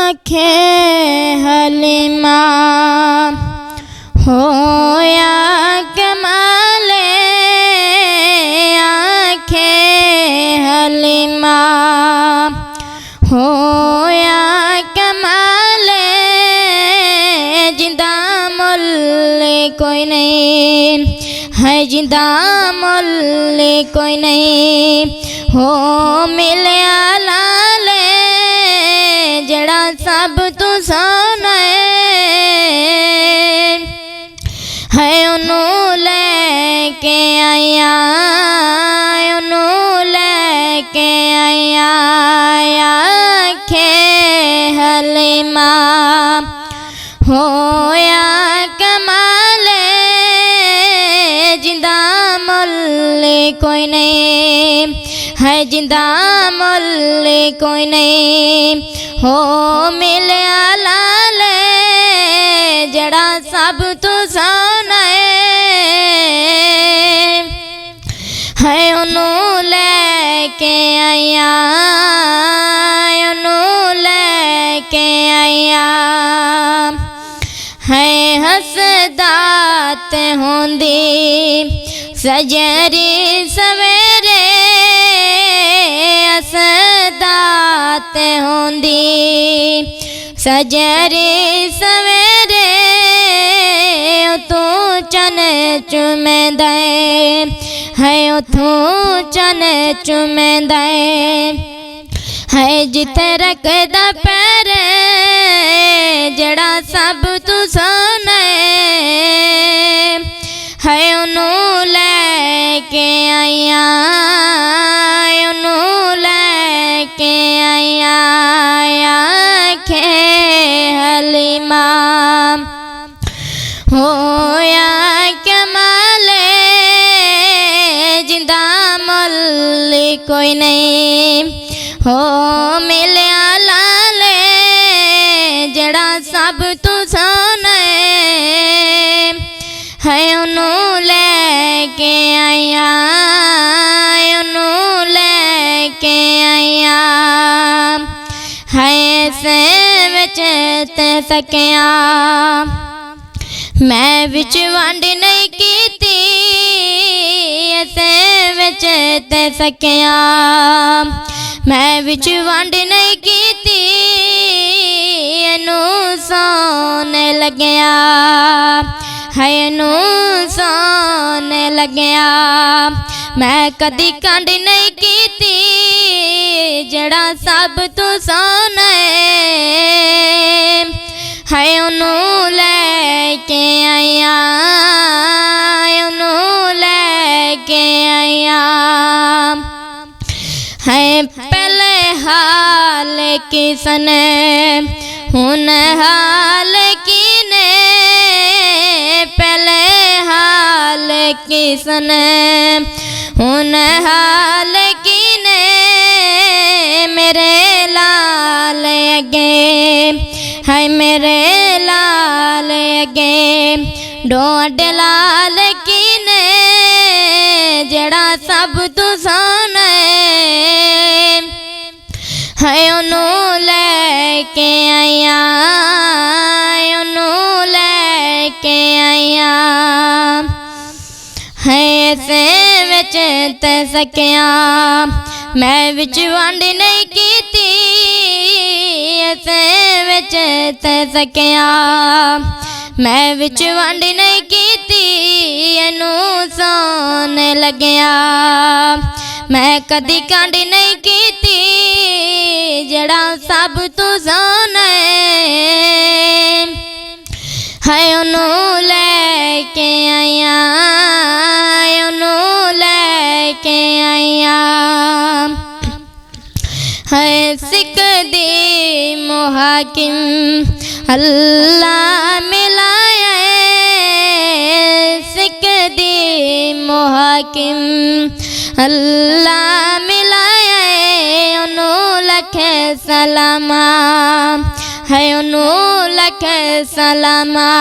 आखे हलीमा होया कमाले आखे हलीमा होया कमाले जिंदा मुल्ल कोई नहीं है जिंदा मुल्ल कोई नहीं हो मिले लाले जड़ा सब तू सोना है उन्नू लेके आया उन्नू लेके आया आखे हलीमा होया कमाले जिंदा मुल्ल कोई नहीं है जिंदा मुल्ल कोई नहीं हो मिले लाले जड़ा सब तू सोना है उन्नू लेके आया उन्नू लेके आया है हसदात होंदी सजरी सवेरे हसदात होंदी सजरी सवेरे तू चन चुमेंदा है तू चन चुमेंदा है जिथे रखदा पैर जड़ा सब तू सोना है उन्नू लेके आया उन्नू लेके आया आखे हलीमा होया कमाले जिंदा मुल्ल कोई नहीं हो मिले लाले जड़ा सब तू सोना है उन्नू लेके आया उन्नू लेके आया है से विच ते सकिया मैं विच वंड नहीं कीती ऐसे विच ते सकिया मैं विच वंड नहीं कीती एनू सोने लग्या है एनू सोने लग्या मैं कदी कंड नहीं कीती जड़ा सब तू सोना है उन्नू लेके आया उन्नू लेके आया है पहले हाल किसने हुन हाल किने पहले हाल किसने हुन हाल किने मेरे लाल अगे है मेरे लाल अगे डोड लाल किने जड़ा सब तू सोना है उन्नू लेके आया उन्नू लेके आया है से विच ते सकिया मैं विच वंड नहीं कीती ऐसे विच ते सकिया मैं विच वंड नहीं कीती एनू सोने लग्या मैं कदी कंड नहीं कीती जड़ा सब तू सोना है उन्नू लेके आया उन्नू लेके आया है सिख दी मुहाकिम अल्लाह मिलाया सिख दी मुहाकिम अल्लाह मिलाया उन्नू लख सलामा है उन्नू लख सलामा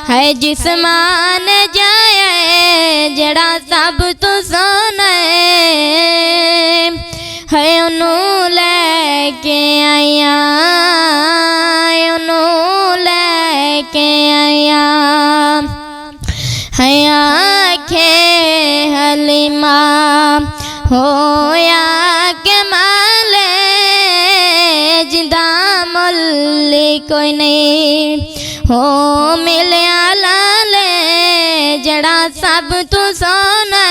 है जिस्मान जाया जड़ा सब तू सोना है उन्नू लेके आया। होया के माले जिंदा मुल कोई नहीं हो मिलिया लाले जड़ा सब तू सोना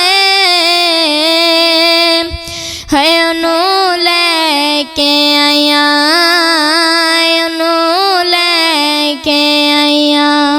है ओनू लेके आया ओनू लेके आया।